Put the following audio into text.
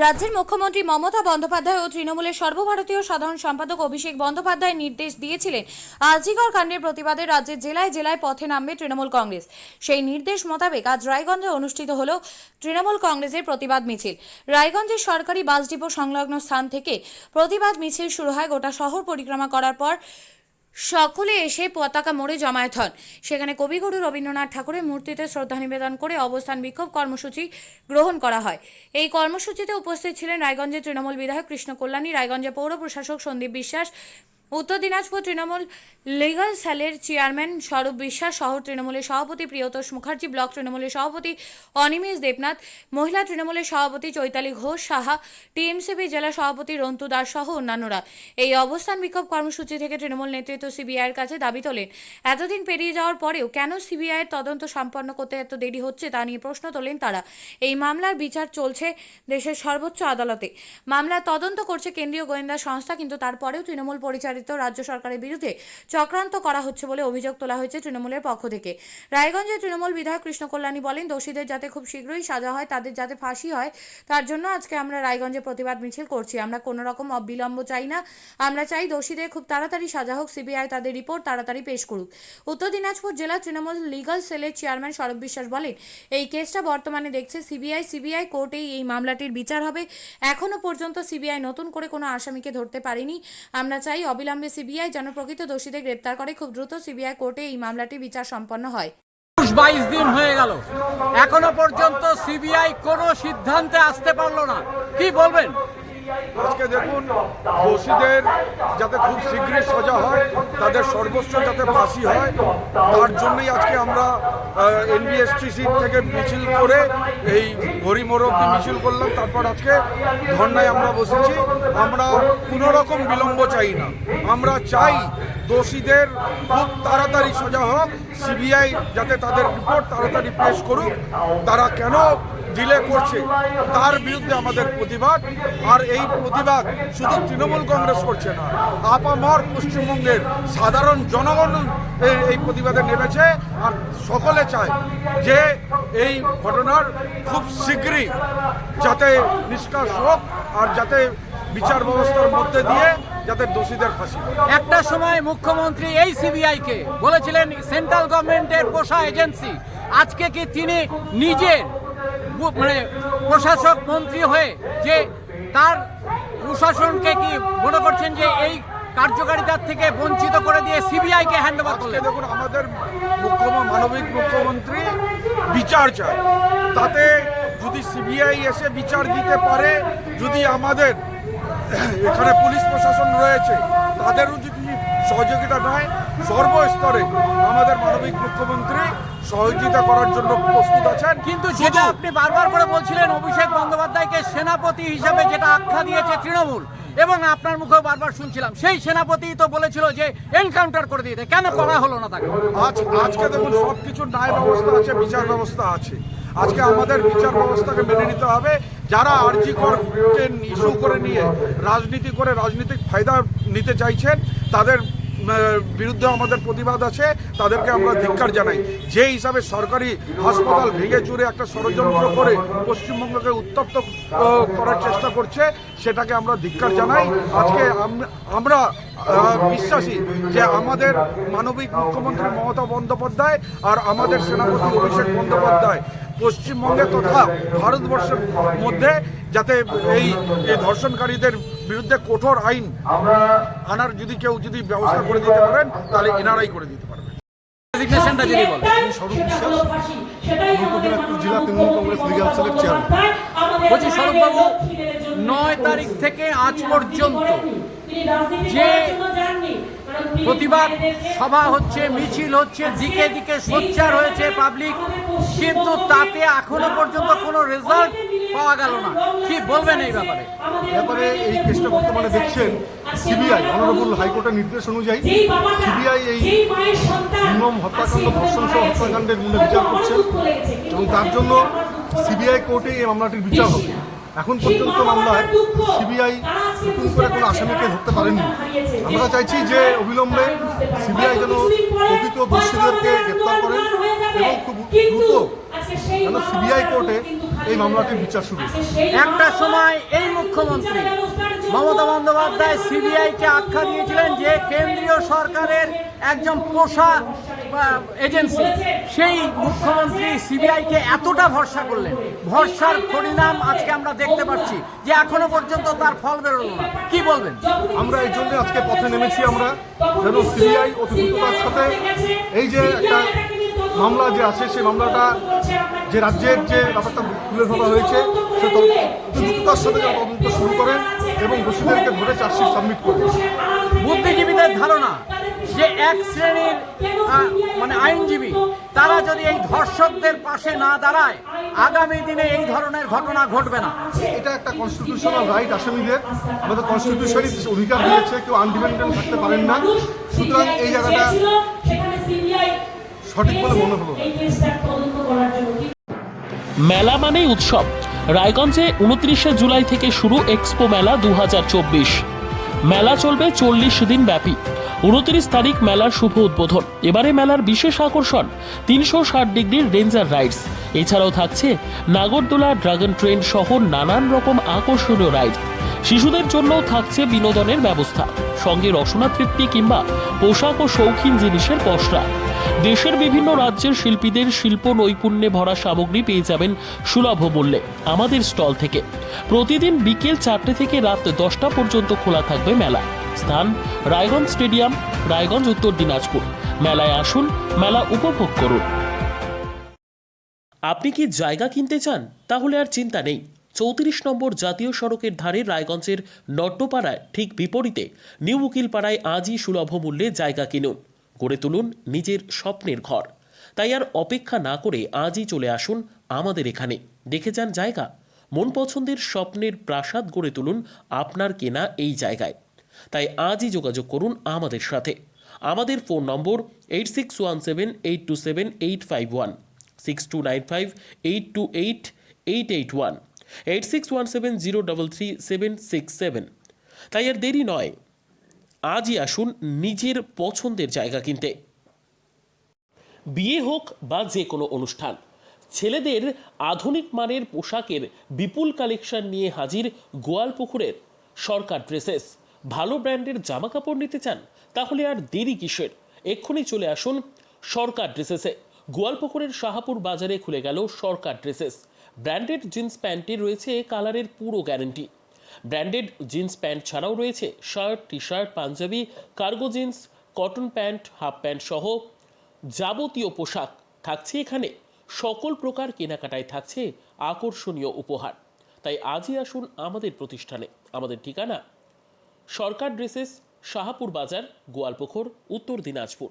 রাজ্যের মুখ্যমন্ত্রী মমতা বন্দ্যোপাধ্যায় ও তৃণমূলের সর্বভারতীয় সাধারণ সম্পাদক অভিষেক বন্দ্যোপাধ্যায় নির্দেশ দিয়েছিলেন আরজিকর কাণ্ডের প্রতিবাদে রাজ্যের জেলায় জেলায় পথে নামবে তৃণমূল কংগ্রেস। সেই নির্দেশ মোতাবেক আজ রায়গঞ্জে অনুষ্ঠিত হল তৃণমূল কংগ্রেসের প্রতিবাদ মিছিল। রায়গঞ্জের সরকারি বাস ডিপো সংলগ্ন স্থান থেকে প্রতিবাদ মিছিল শুরু হয়। গোটা শহর পরিক্রমা করার পর সকলে এসে পতাকা মোড়ে জমায়েত হন। সেখানে কবিগুরু রবীন্দ্রনাথ ঠাকুরের মূর্তিতে শ্রদ্ধা নিবেদন করে অবস্থান বিক্ষোভ কর্মসূচি গ্রহণ করা হয়। এই কর্মসূচিতে উপস্থিত ছিলেন রায়গঞ্জের তৃণমূল বিধায়ক কৃষ্ণ কল্যাণী, রায়গঞ্জের পৌর প্রশাসক সন্দীপ বিশ্বাস, উত্তর দিনাজপুর তৃণমূল লিগাল সেলের চেয়ারম্যান স্বরূপ বিশ্বাস, শহর তৃণমূলের সভাপতি প্রিয়তোষ মুখার্জি, ব্লক তৃণমূলের সভাপতি অনিমেষ দেবনাথ, মহিলা তৃণমূলের সভাপতি চৈতালি ঘোষ সাহা, টিএমসিপি জেলা সভাপতি রন্তু দাস সহ অন্যান্যরা। এই অবস্থান বিক্ষোভ কর্মসূচি থেকে তৃণমূল নেতৃত্ব সিবিআইয়ের কাছে দাবি তোলেন। এতদিন পেরিয়ে যাওয়ার পরেও কেন সিবিআইয়ের তদন্ত সম্পন্ন করতে এত দেরি হচ্ছে তা নিয়ে প্রশ্ন তোলেন তারা। এই মামলার বিচার চলছে দেশের সর্বোচ্চ আদালতে। মামলার তদন্ত করছে কেন্দ্রীয় গোয়েন্দা সংস্থা, কিন্তু তারপরেও তৃণমূল পরিচালিত রাজ্য সরকারের বিরুদ্ধে চক্রান্ত করা হচ্ছে বলে অভিযোগ তোলা হয়েছে তৃণমূলের পক্ষ থেকে। রায়গঞ্জের তৃণমূল বিধায়ক কৃষ্ণ কল্যাণী বলেন, দোষীদের যাতে খুব শীঘ্রই সাজা হয়, তাদের যাতে ফাঁসি হয়, তার জন্য আজকে আমরা রায়গঞ্জে প্রতিবাদ মিছিল করছি। আমরা কোনো রকম অবিলম্ব চাই না, আমরা চাই দোষীদের খুব তাড়াতাড়ি সাজা হোক, সিবিআই তাদের রিপোর্ট তাড়াতাড়ি পেশ করুক। উত্তর দিনাজপুর জেলা তৃণমূল লিগাল সেলের চেয়ারম্যান স্বরূপ বিশ্বাস বলেন, এই কেসটা বর্তমানে দেখছে সিবিআই কোর্টেই এই মামলাটির বিচার হবে। এখনো পর্যন্ত সিবিআই নতুন করে কোনো আসামিকে ধরতে পারেনি। আমরা চাই অবিলম্বে সিবিআই যেন প্রকৃত দোষীদের গ্রেপ্তার করে, খুব দ্রুত সিবিআই কোর্টে এই মামলাটির বিচার সম্পন্ন হয়। 22 দিন হয়ে গেল, এখনো পর্যন্ত সিবিআই কোনো সিদ্ধান্তে আসতে পারলো না। কি বলবেন? আজকে দেখুন, দোষীদের যাতে খুব শীঘ্রই সাজা হয়, তাদের সর্বোচ্চ যাতে ফাঁসি হয়, তার জন্যই আজকে আমরা এনবিএসটিসি থেকে মিছিল করে এই হরিমোড় অব্দি মিছিল করলাম। তারপর আজকে ধর্নায় আমরা বসেছি। আমরা কোনো রকম বিলম্ব চাই না, আমরা চাই দোষীদের খুব তাড়াতাড়ি সাজা হোক, সিবিআই যাতে তাদের রিপোর্ট তাড়াতাড়ি পেশ করুক। তারা কেন ডিলে করছে তার বিরুদ্ধে আমাদের প্রতিবাদ। আর এই প্রতিবাদ শুধু তৃণমূল কংগ্রেস করছে না, আপামর পশ্চিমবঙ্গের সাধারণ জনগণ এই প্রতিবাদে নেমেছে। আর সকলে চায় যে এই ঘটনার খুব শীঘ্রই যাতে নিষ্কাশ হোক, আর যাতে বিচার ব্যবস্থার মধ্যে দিয়ে যাতে দোষীদের ফাঁসি। একটা সময় মুখ্যমন্ত্রী এই সিবিআইকে বলেছিলেন সেন্ট্রাল গভর্নমেন্টের পোষা এজেন্সি। আজকে কি তিনি নিজের প্রশাসক মন্ত্রী হয়ে যে তার প্রশাসনকে কি মনে করছেন যে এই কার্যকারিতার থেকে বঞ্চিত করে দিয়ে সিবিআইকে হ্যান্ড ওভার করলেন? দেখুন, আমাদের মানবিক মুখ্যমন্ত্রী বিচার চায়, তাতে যদি সিবিআই এসে বিচার দিতে পারে, যদি আমাদের এখানে পুলিশ প্রশাসন রয়েছে তাদেরও যদি সহযোগিতা নেয়, সর্বস্তরে আমাদের মানবিক মুখ্যমন্ত্রী সহযোগিতা করার জন্য প্রস্তুত আছেন। কিন্তু যেটা আপনি বারবার করে বলছিলেন অভিষেক বন্দ্যোপাধ্যায়কে সেনাপতি হিসাবে যেটা আখ্যা দিয়েছে তৃণমূল, এবং আপনার মুখেও বারবার শুনছিলাম সেই সেনাপতি তো বলেছিল যে এনকাউন্টার করে দিতে, কেন করা হলো না তাকে? আজকে দেখুন, সবকিছু ন্যায় ব্যবস্থা আছে, বিচার ব্যবস্থা আছে। আজকে আমাদের বিচার ব্যবস্থাকে মেনে নিতে হবে। যারা আরজিকরকে ইস্যু করে নিয়ে রাজনীতি করে রাজনৈতিক ফায়দা নিতে চাইছেন, তাদের বিরুদ্ধে আমাদের প্রতিবাদ আছে, তাদেরকে আমরা ধিক্কার জানাই। যে হিসাবে সরকারি হাসপাতাল ভেঙে চুরে একটা ষড়যন্ত্র করে পশ্চিমবঙ্গকে উত্তপ্ত করার চেষ্টা করছে, সেটাকে আমরা ধিক্কার জানাই। আজকে আমরা বিশ্বাসী যে আমাদের মানবিক মুখ্যমন্ত্রী মমতা বন্দ্যোপাধ্যায় আর আমাদের সেনাপতি অভিষেক বন্দ্যোপাধ্যায় পশ্চিমবঙ্গে তথা ভারতবর্ষের মধ্যে যাতে এই ধর্ষণকারীদের বিরুদ্ধে কঠোর আইন আনার কেউ যদি ব্যবস্থা করে দিতে পারেন, তাহলে এনারাই করে দিতে পারবেন। স্বরূপ বিশ্বাস, উত্তর দিনাজপুর জেলা তৃণমূল কংগ্রেস লিগাল সেলের চেয়ারম্যান। বলছি স্বরূপবাবু, 9 তারিখ থেকে আজ পর্যন্ত যে প্রতিবাদ সভা হচ্ছে, মিছিল হচ্ছে, দিকে দিকে সোচ্চার হয়েছে পাবলিক, কিন্তু তাতে এখনো পর্যন্ত কোনো রেজাল্ট পাওয়া গেল না। কি বলবেন এই ব্যাপারে? এই কেসটা বর্তমানে দেখছেন সিবিআই অনারেবল হাইকোর্টের নির্দেশ অনুযায়ী সিবিআই এই নির্মম হত্যাকাণ্ড, ধর্ষণ সহ হত্যাকাণ্ডের বিচার করছেন, এবং তার জন্য সিবিআই কোর্টে এই মামলাটির বিচার হবে। এখন পর্যন্ত মামলায় সিবিআই নতুন করে কোনো আসামিকে ধরতে পারেননি। আমরা চাইছি যে অবিলম্বে সিবিআই যেন প্রকৃত দোষীদেরকে গ্রেপ্তার করেন এবং খুব দ্রুত কেন সিবিআই কোর্টে এই মামলাটির বিচার শুরু। একটা সময় এই মুখ্যমন্ত্রী মমতা বন্দ্যোপাধ্যায় সিবিআইকে আখ্যা দিয়েছিলেন যে কেন্দ্রীয় সরকারের একজন পোষা এজেন্সি। সেই মুখ্যমন্ত্রী সিবিআইকে এতটা ভরসা করলেন, ভরসার পরিণাম আজকে আমরা দেখতে পাচ্ছি যে এখনো পর্যন্ত তার ফল বেরোলো না। কি বলবেন? আমরা এই জন্য আজকে পথে নেমেছি, আমরা যেন সিবিআই অতি দ্রুততার সাথে এই যে একটা মামলা যে আছে সেই মামলাটা যে রাজ্যের যে ব্যাপারটা তুলে ধরা হয়েছে সে দ্রুততার সাথে যেন তদন্ত শুরু করেন এবং দোষীদেরকে ধরে চার্জশিট সাবমিট করেন। বুদ্ধিজীবীদের ধারণা যে এক শ্রেণীর মানে আইনজীবী তারা যদি এই ধর্ষকদের পাশে না দাঁড়ায় আগামী দিনে এই ধরনের ঘটনা ঘটবে না। এটা একটা কনস্টিটিউশনাল রাইট আসামিদের, আমাদের কনস্টিটিউশনই অধিকার দিয়েছে, কেউ আনডিপেন্ডেন্ট থাকতে পারেন না। সুতরাং এই জায়গাটা সঠিক বলে মনে হলো না। মেলা মানেই উৎসব। রায়গঞ্জে 29শে জুলাই থেকে শুরু এক্সপো মেলা 2024। মেলা চলবে 40 দিন ব্যাপী। 29 তারিখ মেলার শুভ উদ্বোধন। এবারে মেলার বিশেষ আকর্ষণ 360 ডিগ্রির রেঞ্জার রাইডস। এছাড়াও থাকছে নাগরদোলা, ড্রাগন ট্রেন সহ নানান রকম আকর্ষণীয় রাইড। শিশুদের জন্যও থাকছে বিনোদনের ব্যবস্থা, সঙ্গে রসনা তৃপ্তি কিংবা পোশাক ও শৌখিন জিনিসের পসরা। দেশের বিভিন্ন রাজ্যের শিল্পীদের শিল্প নৈপুণ্যে ভরা সামগ্রী পেয়ে যাবেন সুলভ মূল্যে আমাদের স্টল থেকে। প্রতিদিন বিকেল 4টে থেকে রাত 10টা পর্যন্ত খোলা থাকবে মেলা। স্থান রায়গঞ্জ স্টেডিয়াম, রায়গঞ্জ, উত্তর দিনাজপুর। মেলায় আসুন, মেলা উপভোগ করুন। আপনি কি জায়গা কিনতে চান? তাহলে আর চিন্তা নেই। 34 নম্বর জাতীয় সড়কের ধারে রায়গঞ্জের নট্টপাড়ায় ঠিক বিপরীতে নিউ উকিলপাড়ায় আজই সুলভ মূল্যে জায়গা কিনুন, গড়ে তুলুন নিজের স্বপ্নের ঘর। তাই আর অপেক্ষা না করে আজই চলে আসুন আমাদের এখানে, দেখে যান জায়গা। মন পছন্দের স্বপ্নের প্রাসাদ গড়ে তুলুন আপনার কেনা এই জায়গায়। তাই আজই যোগাযোগ করুন আমাদের সাথে। আমাদের ফোন নম্বর 8617827851, 6295828881, 8617033767। তাই আর দেরি নয়, আজই আসুন নিজের পছন্দের জায়গা কিনতে। বিয়ে হোক বা যে কোনো অনুষ্ঠান, ছেলেদের আধুনিক মানের পোশাকের বিপুল কালেকশন নিয়ে হাজির গোয়ালপুকুরের সরকার ড্রেসেস। ভালো ব্র্যান্ডের জামা কাপড় নিতে চান? তাহলে আর দেরি কিসের? এক্ষুনি চলে আসুন সরকার ড্রেসেসে। গোয়ালপুকুরের শাহাপুর বাজারে খুলে গেল সরকার ড্রেসেস। ব্র্যান্ডেড জিন্স প্যান্টে রয়েছে কালারের পুরো গ্যারেন্টি। ব্র্যান্ডেড জিন্স প্যান্ট ছাড়াও রয়েছে shirt, T shirt, Punjabi, cargo jeans, cotton pant, half pant সহ যাবতীয় পোশাক থাকছে এখানে। সকল প্রকার কেনাকাটায় থাকছে আকর্ষণীয় উপহার। তাই আজই আসুন আমাদের প্রতিষ্ঠানে। আমাদের ঠিকানা সরকার ড্রেসেস, শাহাপুর বাজার, গোয়ালপুকুর, উত্তর দিনাজপুর।